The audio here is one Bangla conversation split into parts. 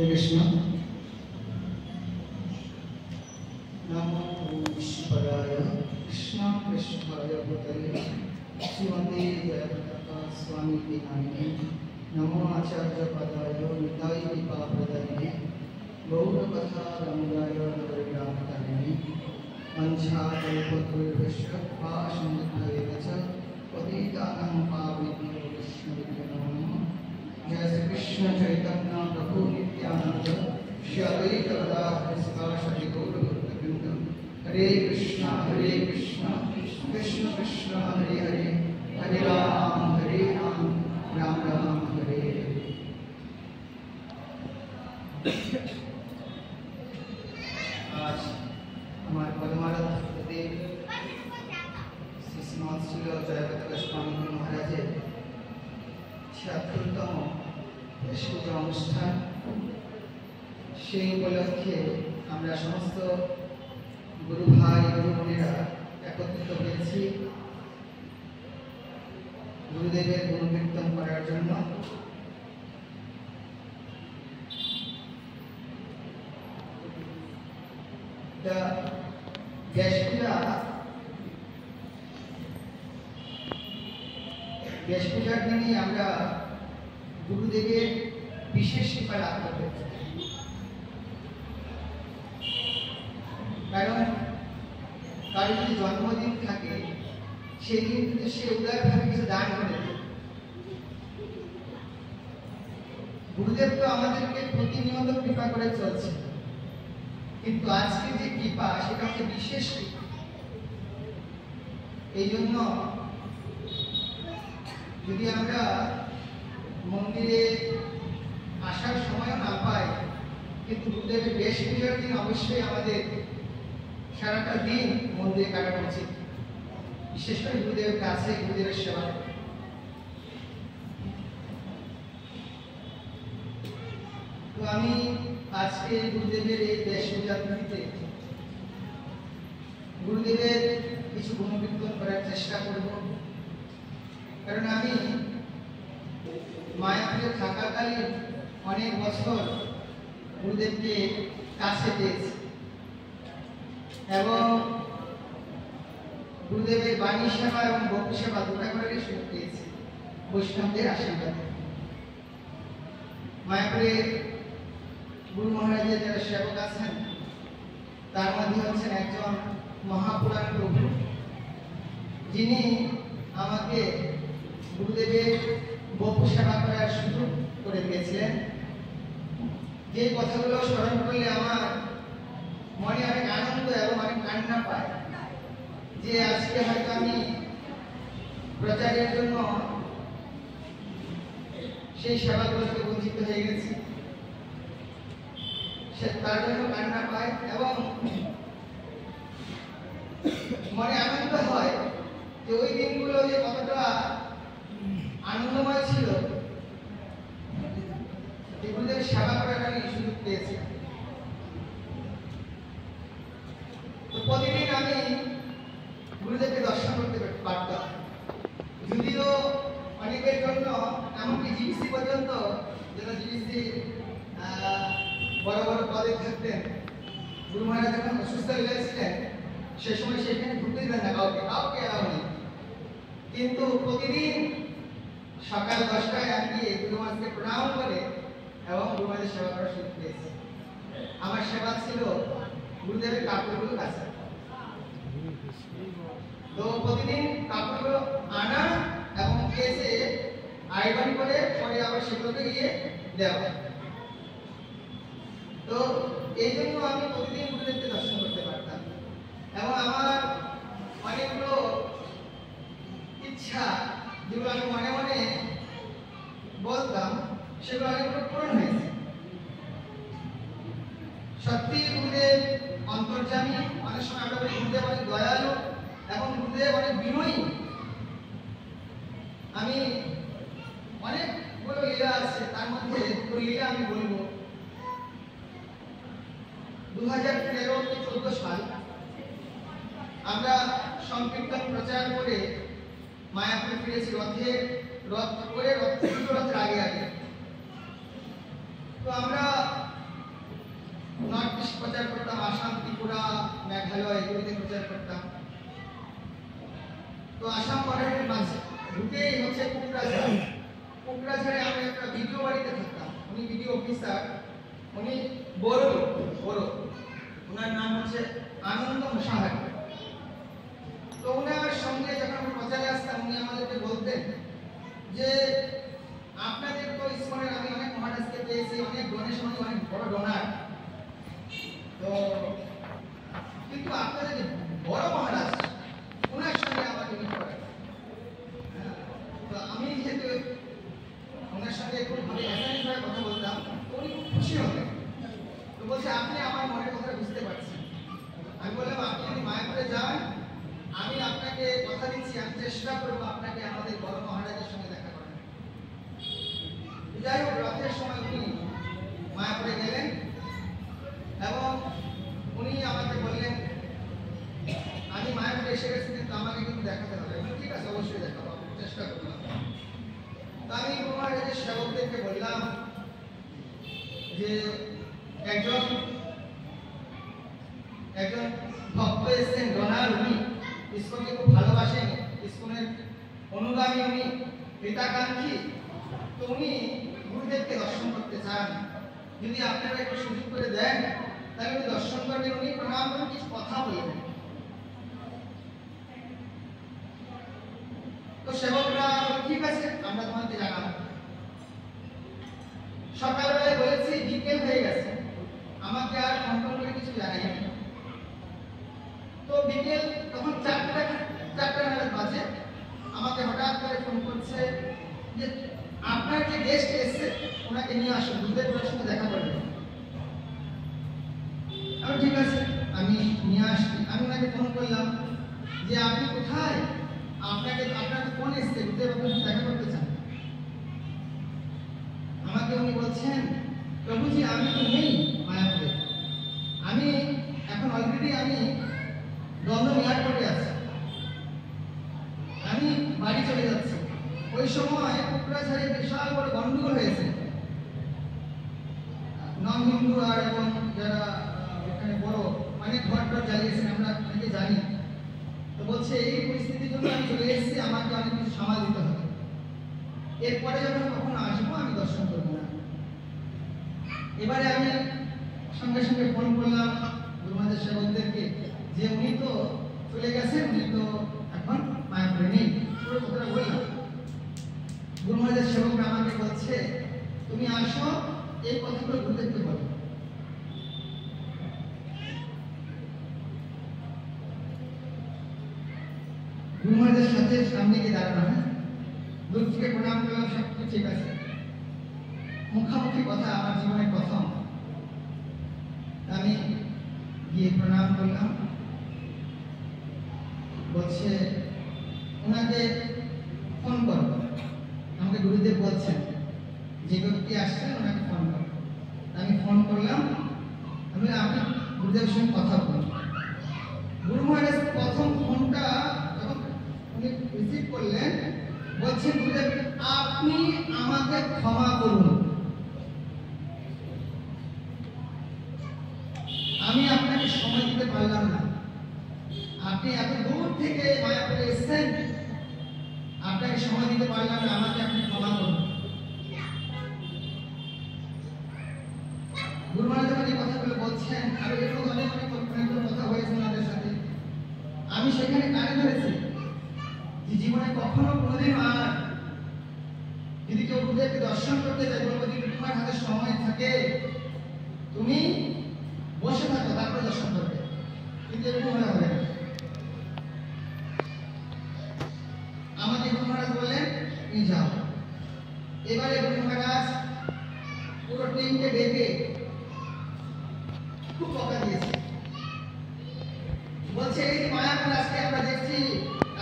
कृष्ण नमो ईश्वराय कृष्ण कृष्णाय भूतले श्रीमते जयप्रदा स्वामी नामिने नमो आचार्य पदाय निताय कृपाप्रदायिने गौरकथा रंगाय नवरामकारिणे वंशाकल्पतरुभ्यश्च कृपासमुद्भवेन च पतितानां पावनेभ्यो वैष्णवेभ्यो नमः। जय श्री कृष्ण चैतन्य प्रभु नित्यानंद श्री अद्वैत गदाधर शिवासादि गौरभक्तवृंद। हरे कृष्ण कृष्ण कृष्ण हरे हरे हरे राम राम राम हरे हरे। आज हमारे पदमाला देव श्री श्रीमद श्री जयप्रकाश स्वामी महाराजेर ৭৬তম পূজা অনুষ্ঠান। সেই উপলক্ষে আমরা সমস্ত গুরু ভাই গুরু বোনেরা একত্রিত হয়েছি গুরুদেবের গুণকীর্তন করার জন্য। গ্যাস পূজার দিনে আমরা গুরুদেবের বিশেষ কৃপা লাভ করতে পারি, কারণ কারো যদি জন্মদিন থাকে সেদিন কিন্তু সে উদারভাবে কিছু দান করে দেয়। গুরুদেব তো আমাদেরকে প্রতিনিয়ত কৃপা করে চলছে, কিন্তু আজকে যে কৃপা সেটা হচ্ছে বিশেষ কৃপা। এই জন্য যদি আমরা মন্দিরে আসার সময় না পাই, কিন্তু গুরুদেবের বেশ পূজার দিন অবশ্যই আমাদের সারাটা দিন মন্দিরে কাটানো উচিত, বিশেষ করে গুরুদেবের কাছে গুরুদেবের সেবা। তো আমি আজকে গুরুদেবের এই বেশ পূজার দিতে গুরুদেবের কিছু গুণকীর্তন করার চেষ্টা করব, কারণ আমি মায়াপুরে থাকাকালীন অনেক বছর গুরুদেবকে কাছে পেয়েছি এবং গুরুদেবের বাণী সেবা এবং ভক্তি সেবা দুটা করারই সুযোগ পেয়েছি বৈষ্ণবদের আশীর্বাদ। মায়াপুরে গুরু মহারাজের যারা সেবক আছেন তার মধ্যে হচ্ছেন একজন মহাপুরাণ প্রভু, যিনি আমাকে গুরুদেবের বপু সেবা করার সুযোগ করে দিয়েছিলেন। যে কথাগুলো স্মরণ করলে আমার মনে অনেক আনন্দ এবং অনেক কান্না পায়, যে আজকে হয়তো আমি প্রচারের জন্য সেই সেবাগুলো থেকে বঞ্চিত হয়ে গেছি, সে তার জন্য কান্না পায় এবং মনে আনন্দ হয় যে ওই দিনগুলো যে কতটা আনন্দময় ছিল, গুরুদেবের সেবা করার আমি সুযোগ পেয়েছি। প্রতিদিন আমি গুরুদেবকে দর্শন করতে পারতাম, যদিও অনেকের জন্য এমনকি জিবিসি পর্যন্ত, যারা জিবিসি বড় বড় পদে থাকতেন, গুরু মহারাজ যখন অসুস্থ হয়ে গেছিলেন সে সময় সেখানে ঢুকতে দিতেন না কাউকে এলাও নেই। কিন্তু প্রতিদিন সকাল 10টায় আমি গিয়ে গুরু মহারাজকে প্রণাম করে এবং গুরু মহারাজের সেবা করার সুযোগ পেয়েছি। আমার সেবা ছিল গুরুদেবের কাপড়গুলো কাছে, তো প্রতিদিন কাপড়গুলো আনা এবং কেসে আয়রন করে পরে আবার সেগুলোকে গিয়ে দেওয়া। তো এই জন্য আমি প্রতিদিন গুরুদেবকে দর্শন করতে পারতাম এবং আমার অনেকগুলো ইচ্ছা যেগুলো আমি মনে মনে বলতাম সেগুলো অনেকগুলো পূরণ হয়েছে। সত্যি গুরুদেব অন্তর্যামী, অনেক সময় আমরা বলি গুরুদেব অনেক দয়ালু এবং গুরুদেব অনেক বিনয়ী। আমি অনেকগুলো লীলা আছে, তার মধ্যে দুটো লীলা আমি বলবো। 2013-14 সাল আমরা সংকীর্তন প্রচার করে মায়াপুরে ফিরেছি রথের আগে। তো আমরা শহরের মাঝে ঢুকেই হচ্ছে কোকরাঝাড়। কোকরাঝাড়ে আমি একটা ভিডিও বাড়িতে থাকতাম। উনি ভিডিও অফিসার, উনি বড় ওনার নাম হচ্ছে আনন্দ মুসাহারি। তো ওনার সঙ্গে যখন আমরা প্রচারে আসতাম উনি আমাদেরকে বলতেন যে আপনাদের তো ইসকনের আমি অনেক মহারাজকে পেয়েছি, অনেক ডোনেশন, অনেক বড় ডোনার, তো কিন্তু আপনাদের যে বড় মহারাজ ওনার সঙ্গে আমাকে মিট করে। তো আমি যেহেতু ওনার সঙ্গে খুব ভাবে অ্যাসাইনমেন্ট কথা বলতাম, উনি খুব খুশি হলেন। তো বলছে আপনি আমার মনের কথা বুঝতে পারছেন। আমি বললাম আপনি যদি মায়াপুরে যান, আমি আপনাকে কথা দিচ্ছি আমি চেষ্টা করবো আপনাকে আমাদের বড় মহারাজের সঙ্গে দেখা করার। যাই হোক, রথের সময় উনি মায়াপুরে গেলেন এবং উনি আমাকে বললেন আমি মায়াপুরে এসে গেছি, কিন্তু আমাকে কিন্তু দেখাতে হবে। ঠিক আছে, অবশ্যই দেখাবো, চেষ্টা করলাম। তো আমি মহারাজের সেবকদেরকে বললাম যে একজন ভক্ত এসেছেন, ডোনার, উনি ইসকনকে খুব ভালোবাসেন, ইসকনের অনুগামী, উনি হিতাকাঙ্ক্ষী। তো উনি গুরুদেবকে দর্শন করতে চান। যদি আপনারা একটু সুযোগ করে দেন তাহলে উনি দর্শন করবেন, উনি প্রণাম করে কিছু কথা বলবেন। তো সেবকরা ঠিক আছে, আমরা তোমাকে জানাবো। সকালবেলায় বলেছি, বিকেল হয়ে গেছে, আমাকে আর ফোন করে কিছু জানায়নি। তো বিকেল তখন 4টা নাগাদ বাজে, আমাকে হঠাৎ করে ফোন করছে যে আপনার যে গেস্ট এসেছে ওনাকে নিয়ে আসুন, গুরুদেবের সঙ্গে দেখা করবেন। আমি ঠিক আছে, আমি নিয়ে আসছি। আমি ওনাকে ফোন করলাম যে আপনি কোথায়, আপনার ফোন এসছে, গুরুদেব আপনার সাথে দেখা করতে চান। আমাকে উনি বলছেন প্রভুজি আমি তো নেই মায়াপুরে, আমি এখন অলরেডি আমি দমদম এয়ারপোর্টে আছি, আমি বাড়ি চলে যাচ্ছি। ওই সময় কোকরাঝাড়ে বিশাল বড় গন্ডগোল হয়েছে, নন হিন্দু আর এবং যারা এখানে বড় অনেক ঘর জ্বালিয়েছেন, আমরা অনেকে জানি। তো বলছে এই পরিস্থিতির জন্য আমি চলে এসেছি, আমাকে অনেক কিছু সামাল দিতে হবে, এরপরে যখন কখনো আসবো আমি দর্শন করবো না। এবারে আমি সঙ্গে সঙ্গে ফোন করলাম গুরুমাদের সেবকদেরকে যে উনি তো চলে গেছেন, উনি তো এখন মায়াপুরে নেই। পুরো কথাটা বললাম। গুরুমাদের সেবকরা আমাকে বলছে তুমি আসো, এই কথাগুলো গুরুদেবকে বলো। গুরুমাদের সাথে সামনে গিয়ে দাঁড়ানো, হ্যাঁ, দূর থেকে প্রণাম করলাম, সব কিছু ঠিক আছে। মুখামুখি কথা আমার জীবনের প্রথম। আমি গিয়ে প্রণাম করলাম, বলছে ওনাকে ফোন করো। আমাকে গুরুদেব বলছেন যে ব্যক্তি আসছেন ওনাকে ফোন করো। আমি ফোন করলাম, আমি আপনি গুরুদেবের সঙ্গে কথা বলুন। গুরু মহারাজ প্রথম ফোনটা যখন উনি রিসিভ করলেন, বলছেন গুরুদেব আপনি আমাকে ক্ষমা করুন, আমি আপনাকে সময় দিতে পারলাম না, আপনি এত দূর থেকে মায়াপুরে এসেছেন, আপনাকে সময় দিতে পারলাম না, আমাকে আপনি ক্ষমা করুন। গুরু মহারাজ যখন এই কথাগুলো বলছেন, আর এরকম অনেক কথা হয়েছে ওনাদের সাথে, আমি সেখানে কানে ধরেছি যে জীবনে কখনো কোনোদিন আর যদি কেউ গুরুদেবকে দর্শন করতে যায়, বলবো যদি তোমার হাতে সময় থাকে তুমি বসে থাকো, তারপরে দর্শন করবে, কিন্তু এরকম হলে হবে না। আমাকে গুরু মহারাজ বললেন তুমি যাও। এবারে গুরু মহারাজ পুরো টিমকে ডেকে খুব বকা দিয়েছে। বলছে এই মায়াপুর আজকে আমরা দেখছি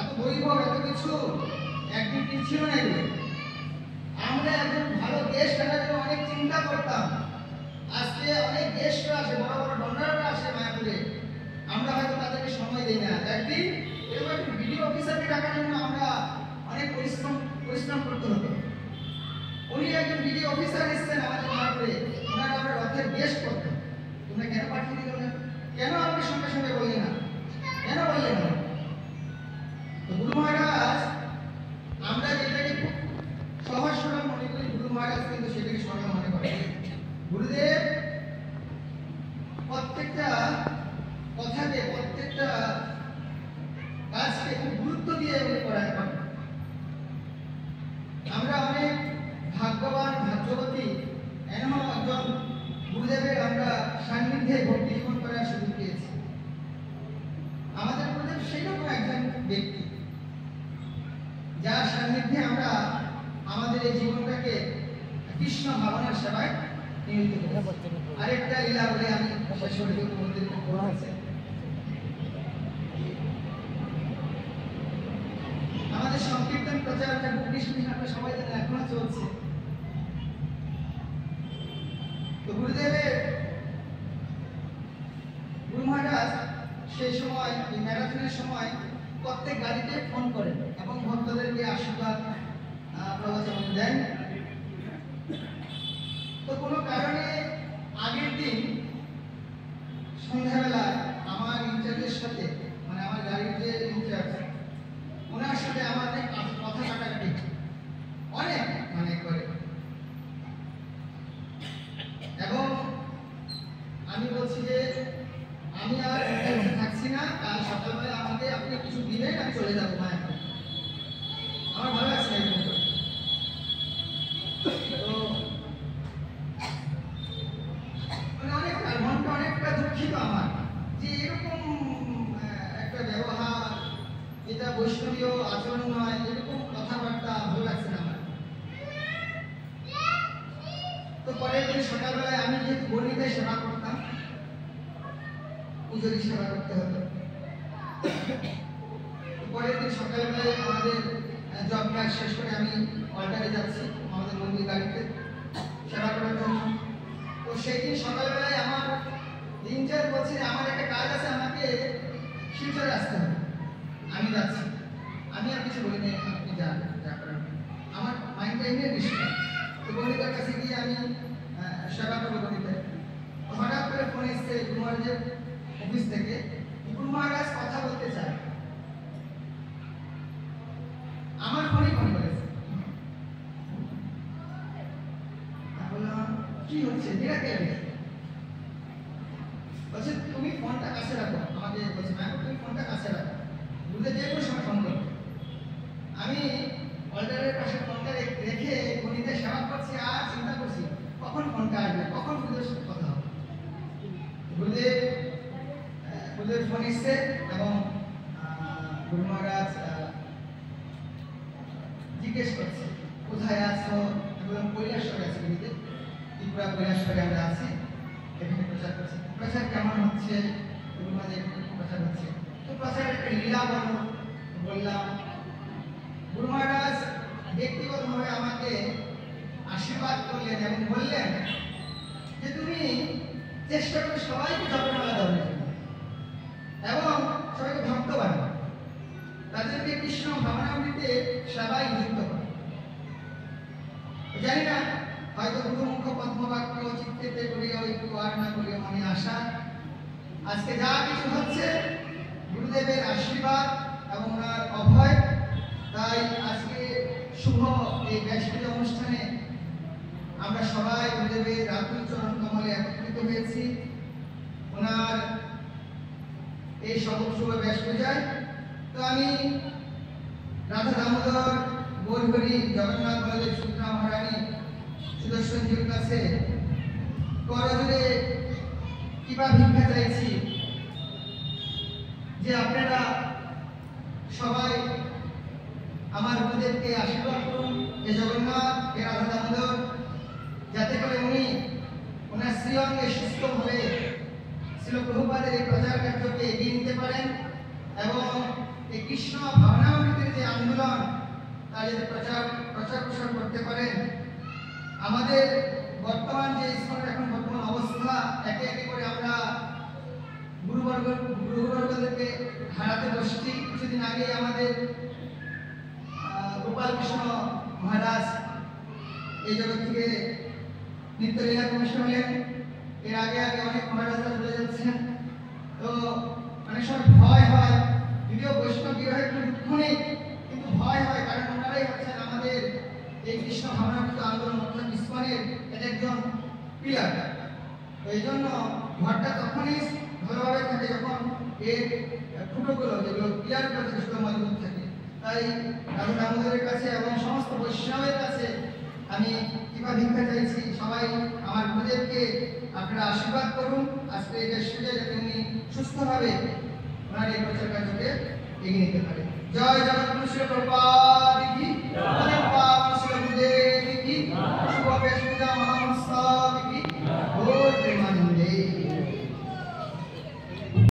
এত বৈভব, এত কিছু, একদিন কি ছিল না এগুলো। আমরা একজন ভালো গেস্ট আনার জন্য অনেক চিন্তা করতাম, আজকে অনেক গেস্টরা আসে, বড় বড় ডোনাররা আসে মায়াপুরে, আমরা হয়তো তাদেরকে সময় দিই না। একদিন এরকম একটা ভিডিও অফিসারকে ডাকার জন্য আমরা অনেক পরিশ্রম করতে হতো। উনি একজন ভিডিও অফিসার এসেছেন আমাদের মায়াপুরে, ওনারা আমরা রথের গেস্ট করতেন। তোমরা কেন পাঠিয়ে দিল না, কেন আমাকে সঙ্গে সঙ্গে বললে না, কেন বললে না? তো গুরু মহারাজ সান্নিধ্যে ভক্তি জীবন করার সুযোগ পেয়েছি। আমাদের গুরুদেব সেইরকম একজন ব্যক্তি যার সান্নিধ্যে আমরা আমাদের এই জীবনটাকে কৃষ্ণ ভাবনার সেবায় নিয়োজিত করেছি। আরেকটা লীলা বলে আমি শেষ করে দেব। আমাদের সংকীর্তন প্রচারটা আপনারা সবাই জানেন এখনো চলছে। তো গুরুদেবের গুরু মহারাজ সেই সময় এই ম্যারাথনের সময় প্রত্যেক গাড়িতে ফোন করেন এবং ভক্তদেরকে আশীর্বাদ প্রবচন দেন। তো কোনো কারণে আগের দিন সন্ধ্যাবেলা আমার ইনচার্জের সাথে, মানে আমার গাড়ির যে ইনচার্জ, ওনার সাথে আমার কথা কাটাকাটি অনেক মানে করে, এবং আমি বলছি যে আমি আর থাকছি না, কাল সকালবেলা আমাকে আপনি কিছু দিবেন, আমি চলে যাবো মায়ের। আমার ভালো লাগছে না এরকম। তো মানে অনেকটা মনটা অনেকটা দুঃখিত আমার যে এরকম একটা ব্যবহার, এটা বৈষ্ণবীয় আচরণ নয়, এরকম কথাবার্তা ভালো লাগছে না আমার। তো পরের দিন সকালবেলায় আমি যেহেতু গণিতের সেবা করতাম, পুজোরই সেবা করতে হতো, পরের দিন সকালবেলায় আমাদের জব কাজ শেষ করে আমি অল্টারে যাচ্ছি আমাদের মন্দির গাড়িতে সেবা করার জন্য। তো সেই দিন সকালবেলায় আমার ইনচার্জ বলছে আমার একটা কাজ আছে, আমাকে শিলচরে আসতে হবে, আমি যাচ্ছি। আমি আর কিছু বলি নাই, আপনি যা করেন। আমার মাইন্ডটা এমনি বেশি। তো গণিতের কাছে গিয়ে আমি সেবা করবো গণিতে। হঠাৎ করে ফোন এসছে গুরু মহারাজের অফিস থেকে, গুরু মহারাজ কথা বলতে চায়। আমার ফোনে ফোন করেছে। বললাম কি হচ্ছে, বলছে তুমি ফোনটা কাছে রাখো। আমাকে বলছে ম্যাম তুমি ফোনটা কাছে রাখো, বুঝলে যে কোনো সময় ফোন করো। আমি অল্টারের পাশে ফোনটা রেখে গণিতে সেবা করছি আর চিন্তা করছি কখন ফোনটা আসবে, কখন গুরুদের সাথে কথা হবে। গুরুদেব ফোন এসছে এবং গুরু মহারাজ জিজ্ঞেস করছে কোথায় আছো। এবং কৈলাসরে আছে, গুরুদেব ত্রিপুরা কৈলাসরে আমরা আছি, এখানে প্রচার করছি। প্রচার কেমন হচ্ছে? গুরু মহারাজ প্রচার হচ্ছে। তো প্রচারের একটা লীলা বললাম। গুরু মহারাজ ব্যক্তিগতভাবে আমাকে আশীর্বাদ করলেন এবং বললেন যে তুমি চেষ্টা করো সবাইকে জপমালা দেওয়ার জন্য এবং সবাইকে ভক্ত বানাও, তাদেরকে কৃষ্ণ ভাবনামৃতে সেবায় নিযুক্ত করো। জানি না, হয়তো গুরুমুখ পদ্মবাক্য চিত্তেতে করিয়া একটু আর না করিয়া মনে আশা। আজকে যা কিছু হচ্ছে গুরুদেবের আশীর্বাদ এবং ওনার অভয়। তাই আজকে শুভ এই ব্যাসপূজা অনুষ্ঠানে আমরা সবাই গুরুদেবের রাতুল চরণ কমলে একত্রিত হয়েছি ওনার এই শুভ ব্যাসপূজায়। তো আমি রাধা দামোদর গৌরহরি জগন্নাথ বলদেব সুভদ্রা মহারানী সুদর্শনজির কাছে করজোড়ে কিবা ভিক্ষা চাইছি যে আপনারা সবাই আমার গুরুদেবকে আশীর্বাদ করুন, এ জগন্নাথ এ রাধা দামোদর, যাতে করে উনি ওনার শ্রীঅঙ্গে সুস্থভাবে শ্রীল প্রভুপাদের এই প্রচার কার্যকে এগিয়ে নিতে পারেন এবং এই কৃষ্ণ ভাবনামৃতের যে আন্দোলন তা যাতে প্রচার প্রসার করতে পারেন। আমাদের বর্তমান যে ইস্কনের এখন বর্তমান অবস্থা, একে একে করে আমরা গুরুবর্গদেরকে হারাতে বসছি। কিছুদিন আগে আমাদের গোপাল কৃষ্ণ মহারাজ এই জগৎ থেকে নিত্যলীলা কমিশন হলেন। এর আগে অনেক মহারাজরা চলে যাচ্ছেন। তো অনেক সময় ভয় হয়, যদিও বৈষ্ণব বিরহে কোনো দুঃখ নেই, কিন্তু ভয় হয়, কারণ ওনারাই হচ্ছেন আমাদের এই কৃষ্ণ ভাবনামৃত আন্দোলন অর্থাৎ ইস্কনের একজন পিলার। তো এই জন্য ঘরটা তখনই ভালোভাবে থাকে যখন এর ফুটোগুলো, যেগুলো পিলারগুলো থেকে সেগুলো মজবুত থাকে। তাই রাধা দামোদরের কাছে এবং সমস্ত বৈষ্ণবের কাছে আমি কৃপা ভিক্ষা চাইছি, সবাই আমার গুরুদেবকে আপনারা আশীর্বাদ করুন আজকে এই দেশে যাতে উনি সুস্থভাবে ওনার এই প্রচার কার্যকে এগিয়ে নিতে পারে। জয় জগৎগুরু শ্রী প্রভুপাদ।